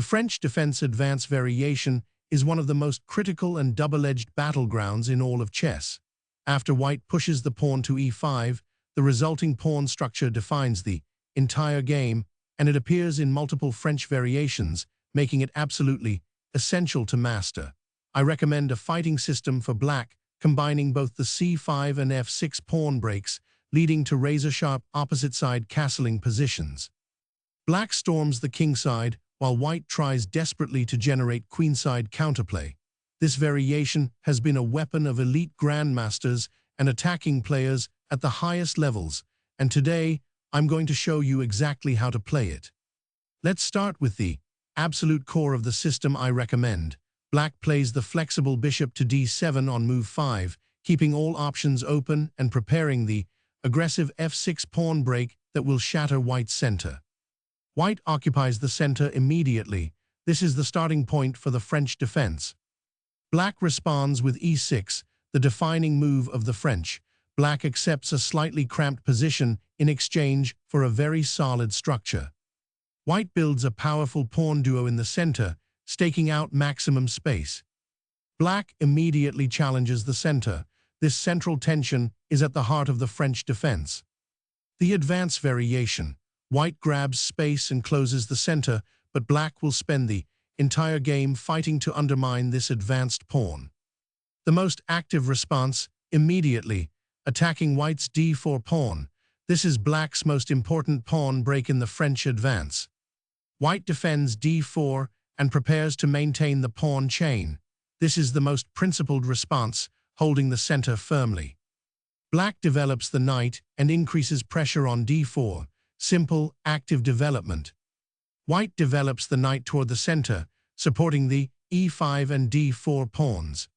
The French defense advance variation is one of the most critical and double-edged battlegrounds in all of chess. After white pushes the pawn to e5, the resulting pawn structure defines the entire game, and it appears in multiple French variations, making it absolutely essential to master. I recommend a fighting system for black, combining both the c5 and f6 pawn breaks, leading to razor-sharp opposite-side castling positions. Black storms the kingside, while white tries desperately to generate queenside counterplay. This variation has been a weapon of elite grandmasters and attacking players at the highest levels, and today I'm going to show you exactly how to play it. Let's start with the absolute core of the system I recommend. Black plays the flexible bishop to d7 on move 5, keeping all options open and preparing the aggressive f6 pawn break that will shatter white's center. White occupies the center immediately. This is the starting point for the French defense. Black responds with e6, the defining move of the French. Black accepts a slightly cramped position in exchange for a very solid structure. White builds a powerful pawn duo in the center, staking out maximum space. Black immediately challenges the center. This central tension is at the heart of the French defense. The advance variation. White grabs space and closes the center, but black will spend the entire game fighting to undermine this advanced pawn. The most active response, immediately, attacking white's d4 pawn. This is black's most important pawn break in the French advance. White defends d4 and prepares to maintain the pawn chain. This is the most principled response, holding the center firmly. Black develops the knight and increases pressure on d4. Simple, active development. White develops the knight toward the center, supporting the e5 and d4 pawns.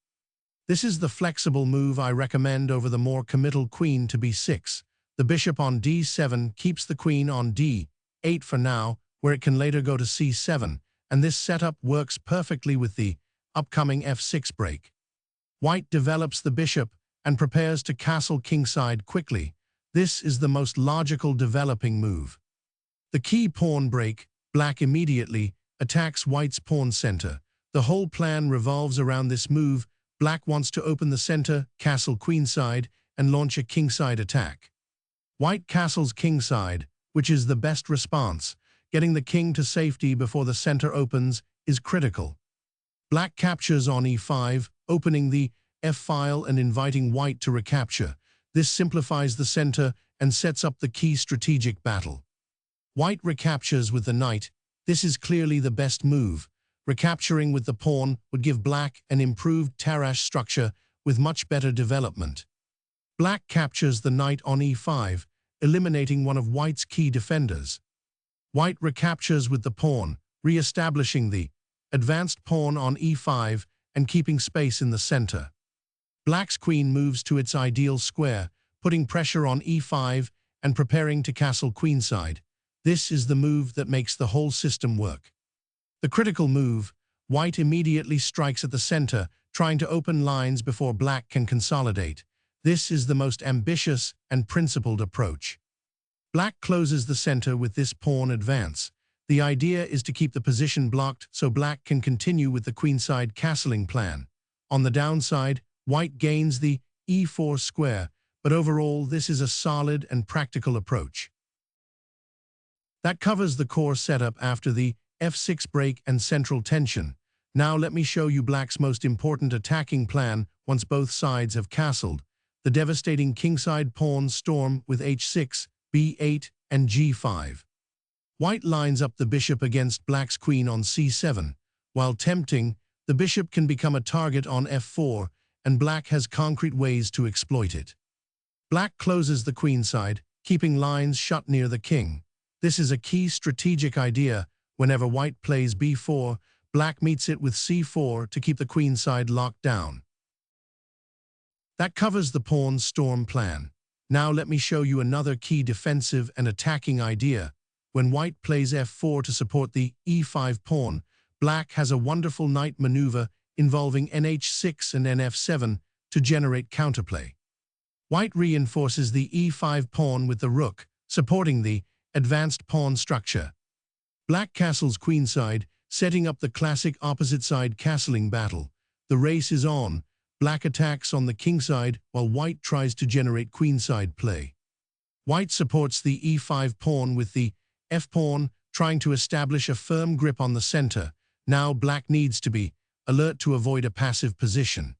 This is the flexible move I recommend over the more committal queen to b6. The bishop on d7 keeps the queen on d8 for now, where it can later go to c7, and this setup works perfectly with the upcoming f6 break. White develops the bishop and prepares to castle kingside quickly. This is the most logical developing move. The key pawn break, black immediately attacks white's pawn center. The whole plan revolves around this move. Black wants to open the center, castle queenside, and launch a kingside attack. White castles kingside, which is the best response. Getting the king to safety before the center opens is critical. Black captures on e5, opening the f-file and inviting white to recapture. This simplifies the center and sets up the key strategic battle. White recaptures with the knight. This is clearly the best move. Recapturing with the pawn would give black an improved Tarrasch structure with much better development. Black captures the knight on e5, eliminating one of white's key defenders. White recaptures with the pawn, re-establishing the advanced pawn on e5 and keeping space in the center. Black's queen moves to its ideal square, putting pressure on e5 and preparing to castle queenside. This is the move that makes the whole system work. The critical move, white immediately strikes at the center, trying to open lines before black can consolidate. This is the most ambitious and principled approach. Black closes the center with this pawn advance. The idea is to keep the position blocked so black can continue with the queenside castling plan. On the downside, white gains the e4 square, but overall this is a solid and practical approach. That covers the core setup after the f6 break and central tension. Now let me show you black's most important attacking plan once both sides have castled. The devastating kingside pawn storm with h6, b8, and g5. White lines up the bishop against black's queen on c7. While tempting, the bishop can become a target on f4, and black has concrete ways to exploit it. Black closes the queenside, keeping lines shut near the king. This is a key strategic idea. Whenever white plays b4, black meets it with c4 to keep the queenside locked down. That covers the pawn storm plan. Now let me show you another key defensive and attacking idea. When white plays f4 to support the e5 pawn, black has a wonderful knight maneuver involving Nh6 and Nf7 to generate counterplay. White reinforces the e5 pawn with the rook, supporting the advanced pawn structure. Black castles queenside, setting up the classic opposite-side castling battle. The race is on. Black attacks on the kingside while white tries to generate queenside play. White supports the e5 pawn with the f-pawn, trying to establish a firm grip on the center. Now black needs to be alert to avoid a passive position.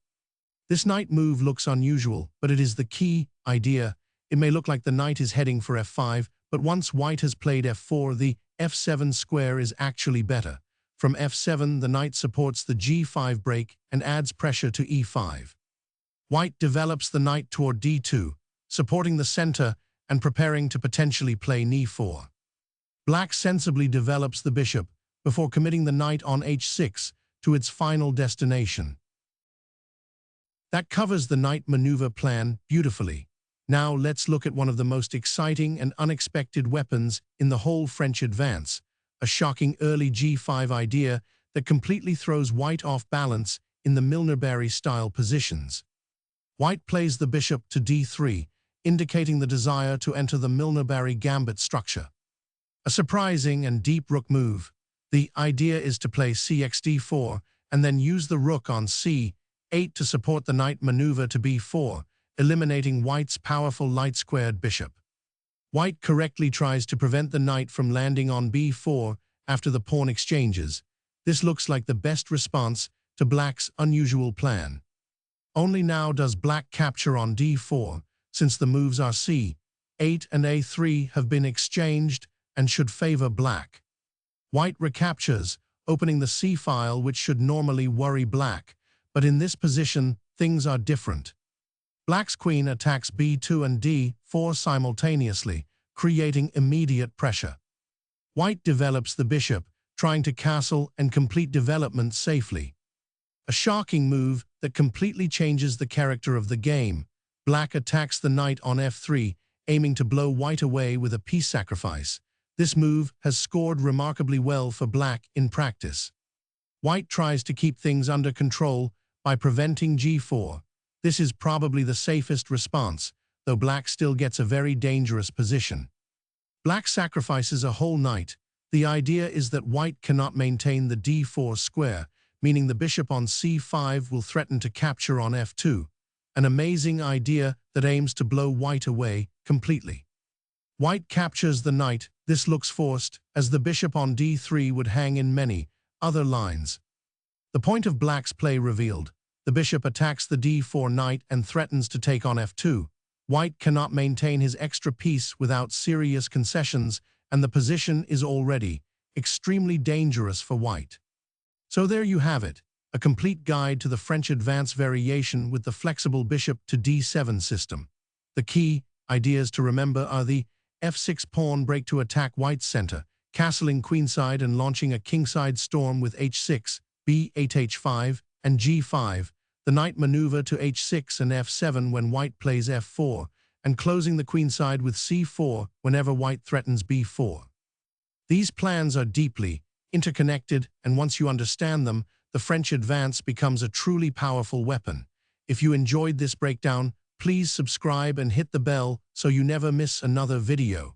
This knight move looks unusual, but it is the key idea. It may look like the knight is heading for f5, but once white has played f4, the f7 square is actually better. From f7, the knight supports the g5 break and adds pressure to e5. White develops the knight toward d2, supporting the center and preparing to potentially play Nh4. Black sensibly develops the bishop before committing the knight on h6 to its final destination. That covers the knight maneuver plan beautifully. Now let's look at one of the most exciting and unexpected weapons in the whole French advance, a shocking early g5 idea that completely throws white off balance in the Milner-Barry-style positions. White plays the bishop to d3, indicating the desire to enter the Milner-Barry gambit structure. A surprising and deep rook move. The idea is to play cxd4 and then use the rook on c8 to support the knight maneuver to b4, eliminating white's powerful light-squared bishop. White correctly tries to prevent the knight from landing on b4 after the pawn exchanges. This looks like the best response to black's unusual plan. Only now does black capture on d4, since the moves are c8 and a3 have been exchanged and should favor black. White recaptures, opening the c-file, which should normally worry black, but in this position, things are different. Black's queen attacks b2 and d4 simultaneously, creating immediate pressure. White develops the bishop, trying to castle and complete development safely. A shocking move that completely changes the character of the game. Black attacks the knight on f3, aiming to blow white away with a piece sacrifice. This move has scored remarkably well for black in practice. White tries to keep things under control by preventing g4. This is probably the safest response, though black still gets a very dangerous position. Black sacrifices a whole knight. The idea is that white cannot maintain the d4 square, meaning the bishop on c5 will threaten to capture on f2. An amazing idea that aims to blow white away completely. White captures the knight. This looks forced, as the bishop on d3 would hang in many other lines. The point of black's play revealed. The bishop attacks the d4 knight and threatens to take on f2. White cannot maintain his extra piece without serious concessions, and the position is already extremely dangerous for white. So there you have it, a complete guide to the French advance variation with the flexible bishop to d7 system. The key ideas to remember are the f6 pawn break to attack white's center, castling queenside and launching a kingside storm with h6, b8 h5, and g5, the knight maneuver to h6 and f7 when white plays f4, and closing the queenside with c4 whenever white threatens b4. These plans are deeply interconnected, and once you understand them, the French advance becomes a truly powerful weapon. If you enjoyed this breakdown, please subscribe and hit the bell so you never miss another video.